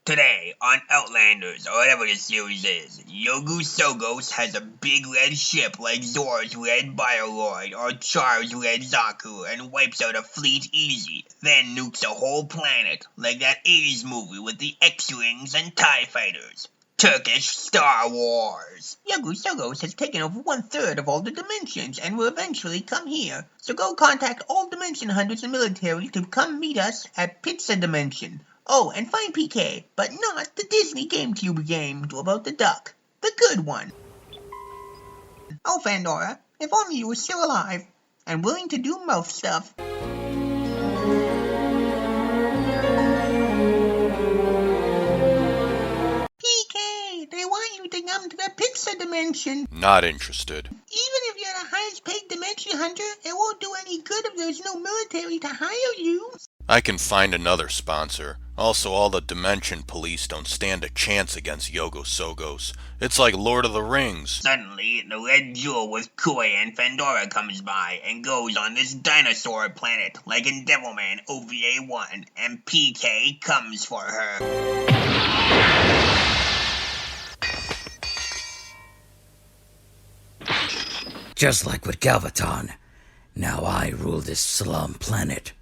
Today, on Outlanders, or whatever the series is, Yogu Sogos has a big red ship like Zor's red Biolord or Char's red Zaku and wipes out a fleet easy, then nukes a whole planet, like that 80s movie with the X-Wings and TIE Fighters. Turkish Star Wars. Yogu Sogos has taken over 1/3 of all the dimensions and will eventually come here. So go contact all dimension hunters and military to come meet us at Pizza Dimension. Oh, and find PK, but not the Disney GameCube game about the duck. The good one. Oh, Fandora, if only you were still alive and willing to do mouth stuff. PK, they want you to come to the Pizza Dimension. Not interested. Even if you're the highest paid dimension hunter, it won't do any good if there's no military to hire you. I can find another sponsor. Also, all the Dimension Police don't stand a chance against Yogo Sogos. It's like Lord of the Rings. Suddenly, the red jewel with Koi and Fandora comes by and goes on this dinosaur planet, like in Devilman OVA 1, and PK comes for her. Just like with Galvaton, now I rule this slum planet.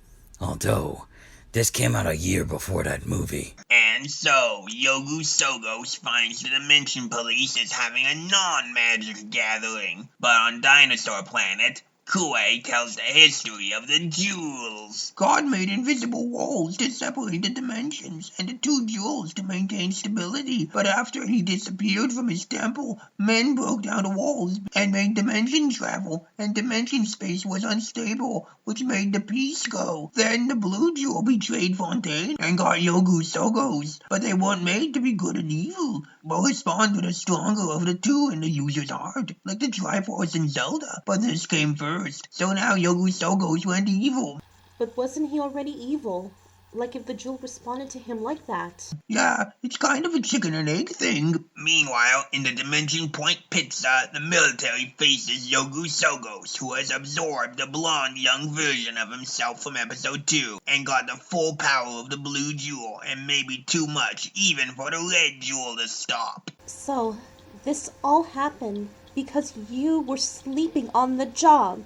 Although, this came out a year before that movie. And so, Yogu Sogos finds the Dimension Police is having a non-magic gathering. But on Dinosaur Planet, Kue tells the history of the jewels. God made invisible walls to separate the dimensions, and the two jewels to maintain stability. But after he disappeared from his temple, men broke down the walls and made dimension travel, and dimension space was unstable, which made the peace go. Then the blue jewel betrayed Fontaine and got Yogu Sogos, but they weren't made to be good and evil, but respond to the stronger of the two in the user's heart, like the Triforce in Zelda. But this came first. So now Yogu Sogos went evil. But wasn't he already evil? Like if the jewel responded to him like that? Yeah, it's kind of a chicken and egg thing. Meanwhile, in the Dimension Point Pizza, the military faces Yogu Sogos, who has absorbed the blonde young version of himself from episode 2, and got the full power of the blue jewel, and maybe too much, even for the red jewel to stop. So, this all happened because you were sleeping on the job.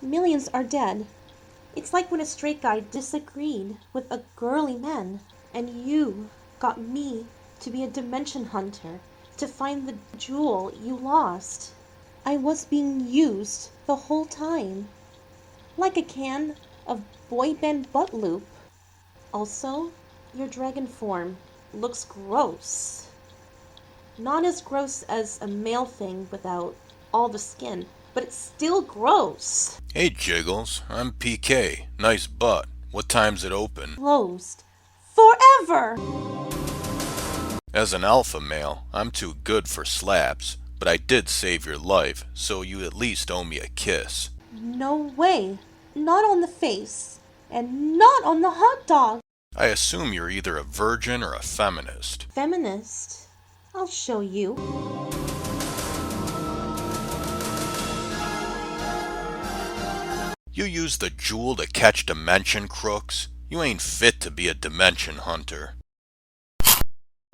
Millions are dead. It's like when a straight guy disagreed with a girly man, and you got me to be a dimension hunter to find the jewel you lost. I was being used the whole time, like a can of boy band butt loop. Also, your dragon form looks gross. Not as gross as a male thing without all the skin, but it's still gross. Hey Jiggles, I'm PK. Nice butt. What time's it open? Closed. Forever! As an alpha male, I'm too good for slaps, but I did save your life, so you at least owe me a kiss. No way. Not on the face. And not on the hot dog. I assume you're either a virgin or a feminist. Feminist? I'll show you. You use the jewel to catch dimension crooks? You ain't fit to be a dimension hunter.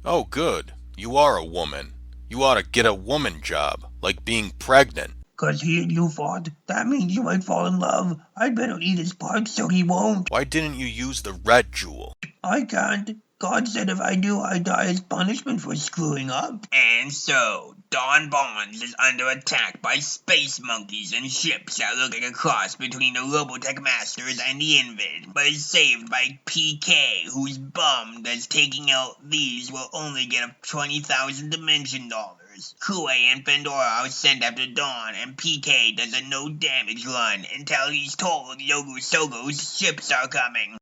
Oh good, you are a woman. You ought to get a woman job, like being pregnant. 'Cause he and you fought. That means you might fall in love. I'd better eat his parts so he won't. Why didn't you use the red jewel? I can't. God said if I do, I'd die as punishment for screwing up. And so, Don Bonds is under attack by space monkeys and ships that look like a cross between the Robotech Masters and the Invid, but is saved by PK, who's bummed as taking out these will only get a 20,000 dimension dollars. Kue and Fandora are sent after Dawn, and PK does a no-damage run until he's told Yogu Sogos ships are coming.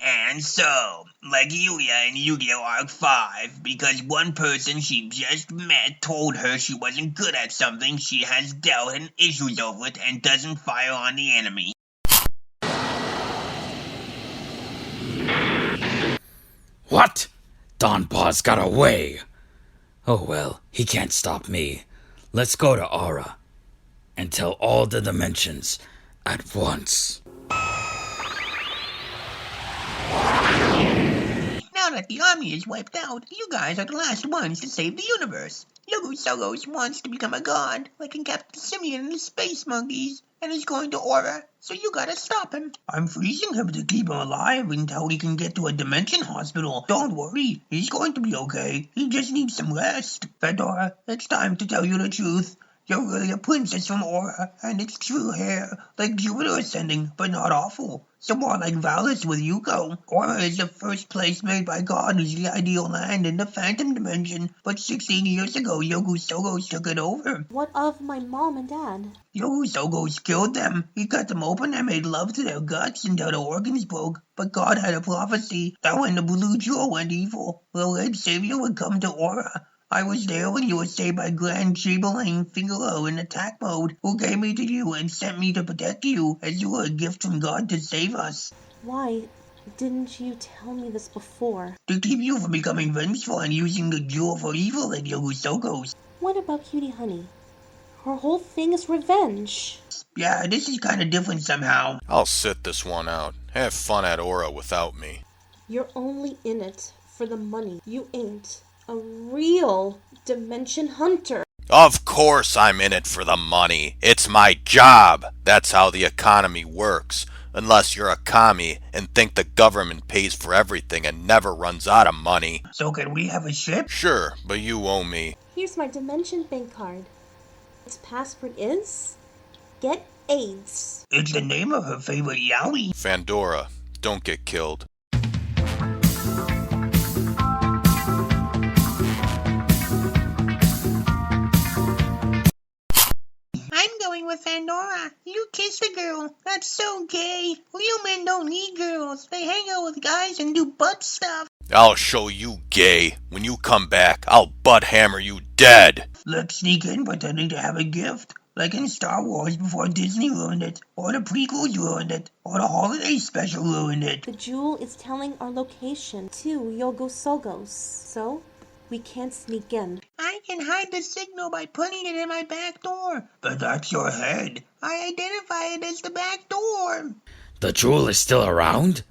And so, like Yulia in Yu-Gi-Oh! Arc 5, because one person she just met told her she wasn't good at something, she has doubt and issues over it and doesn't fire on the enemy. What? Don Paws got away. Oh well, he can't stop me. Let's go to Aura and tell all the dimensions at once. Now that the army is wiped out, you guys are the last ones to save the universe. Yogu Sogos wants to become a god, like in Captain Simeon and the Space Monkeys, and he's going to Aura, so you gotta stop him. I'm freezing him to keep him alive until he can get to a dimension hospital. Don't worry, he's going to be okay. He just needs some rest. Fandora, it's time to tell you the truth. You're really a princess from Aura, and it's true hair, like Jupiter ascending, but not awful. So more like Valis with Yuko. Aura is the first place made by God as the ideal land in the Phantom Dimension, but 16 years ago, Yogu Sogos took it over. What of my mom and dad? Yogu Sogos killed them. He cut them open and made love to their guts until the organs broke. But God had a prophecy that when the blue jewel went evil, the Red Savior would come to Aura. I was there when you were saved by Grand Chamberlain Figaro in attack mode, who gave me to you and sent me to protect you, as you were a gift from God to save us. Why didn't you tell me this before? To keep you from becoming vengeful and using the jewel for evil like Yogu Sogos. What about Cutie Honey? Her whole thing is revenge. Yeah, this is kinda different somehow. I'll sit this one out. Have fun at Aura without me. You're only in it for the money. You ain't a real dimension hunter. Of course I'm in it for the money. It's my job. That's how the economy works. Unless you're a commie and think the government pays for everything and never runs out of money. So can we have a ship? Sure, but you owe me. Here's my dimension bank card. Its password is Get AIDS. It's the name of her favorite yaoi. Fandora, don't get killed. I'm going with Fandora. You kissed a girl. That's so gay. Real men don't need girls. They hang out with guys and do butt stuff. I'll show you gay. When you come back, I'll butt hammer you dead. Let's sneak in pretending to have a gift. Like in Star Wars before Disney ruined it. Or the prequels ruined it. Or the holiday special ruined it. The jewel is telling our location to Yogu Sogos. So, we can't sneak in. I can hide the signal by putting it in my back door. But that's your head. I identify it as the back door. The jewel is still around?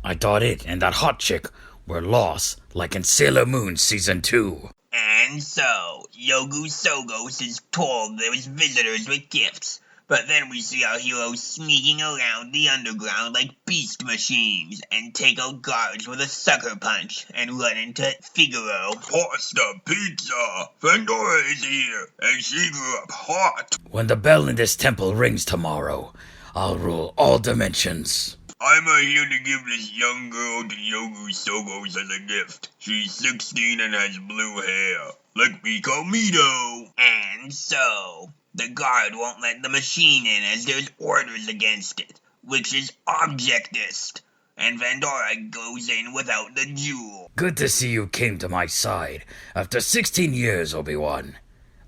I thought it and that hot chick were lost, like in Sailor Moon Season 2. And so, Yogu Sogos is told there's visitors with gifts. But then we see our heroes sneaking around the underground like beast machines and take out guards with a sucker punch and run into Figaro. Pasta pizza! Fandora is here, and she grew up hot. When the bell in this temple rings tomorrow, I'll rule all dimensions. I'm here to give this young girl to Yogu Sogos as a gift. She's 16 and has blue hair, like Mikomito. And so, the guard won't let the machine in as there's orders against it, which is objectist. And Fandora goes in without the jewel. Good to see you came to my side after 16 years, Obi-Wan.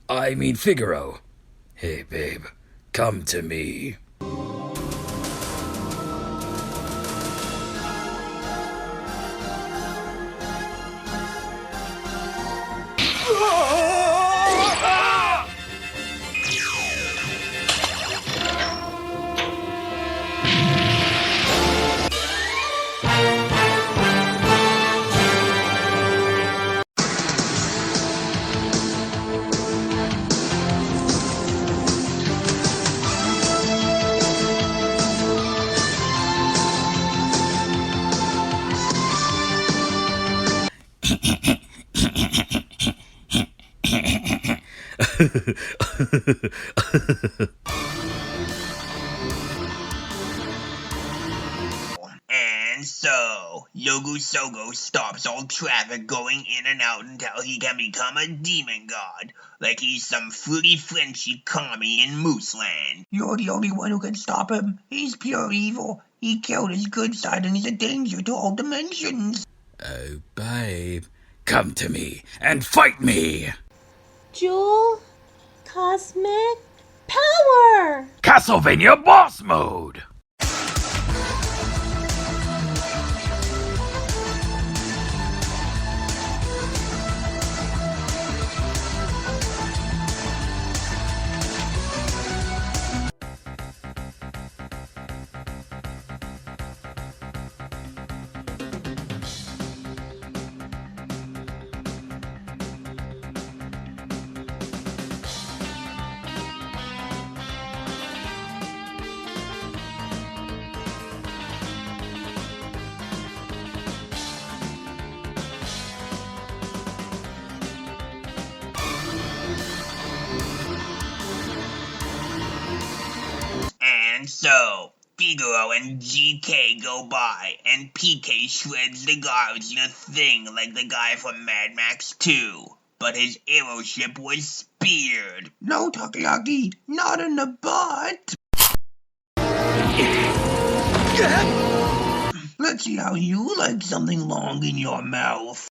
I mean Figaro. Hey, babe, come to me. And so, Yogu Sogos stops all traffic going in and out until he can become a demon god, like he's some fruity Frenchy commie in Moose Land. You're the only one who can stop him. He's pure evil. He killed his good side and he's a danger to all dimensions. Oh, babe, come to me and fight me! Jewel, cosmic power! Castlevania Boss Mode! And so, Figaro and GK go by, and PK shreds the guards in a thing like the guy from Mad Max 2. But his aeroship was speared. No, Takoyaki, not in the butt. Let's see how you like something long in your mouth.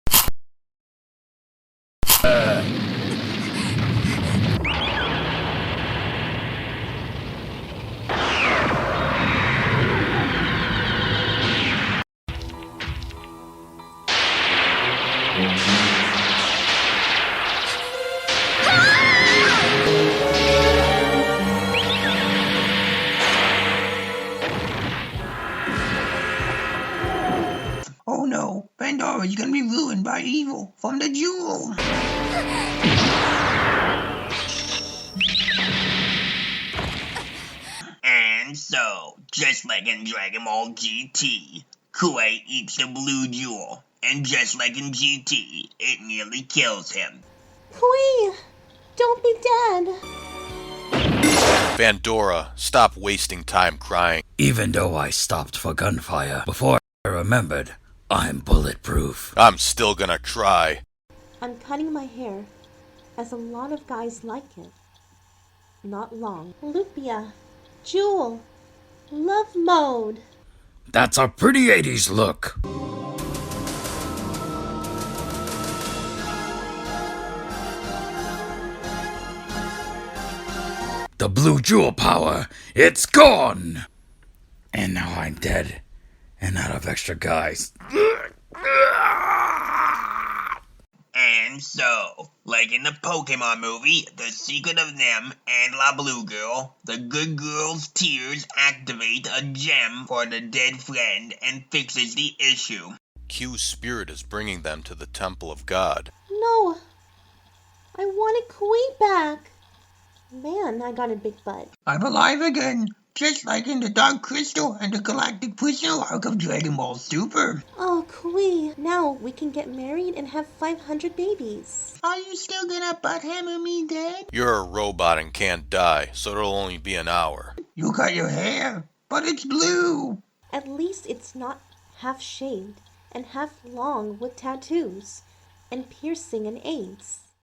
Oh no, Fandora is gonna be ruined by evil from the jewel. And so, just like in Dragon Ball GT, Kue eats the blue jewel, and just like in GT, it nearly kills him. Kui, don't be dead. Fandora, stop wasting time crying. Even though I stopped for gunfire before I remembered, I'm bulletproof. I'm still gonna try. I'm cutting my hair, as a lot of guys like it. Not long. Lupia, Jewel, love mode. That's a pretty 80s look. The blue jewel power, it's gone! And now I'm dead, and out of extra guys. And so, like in the Pokemon movie, The Secret of Them and La Blue Girl, the good girl's tears activate a gem for the dead friend and fixes the issue. Q's spirit is bringing them to the Temple of God. No, I wanted Kui back. Man, I got a big butt. I'm alive again, just like in the Dark Crystal and the Galactic Prisoner arc of Dragon Ball Super. Oh, Kui, now we can get married and have 500 babies. Are you still gonna butt hammer me, Dad? You're a robot and can't die, so it'll only be an hour. You cut your hair, but it's blue. At least it's not half shaved and half long with tattoos and piercing and AIDS.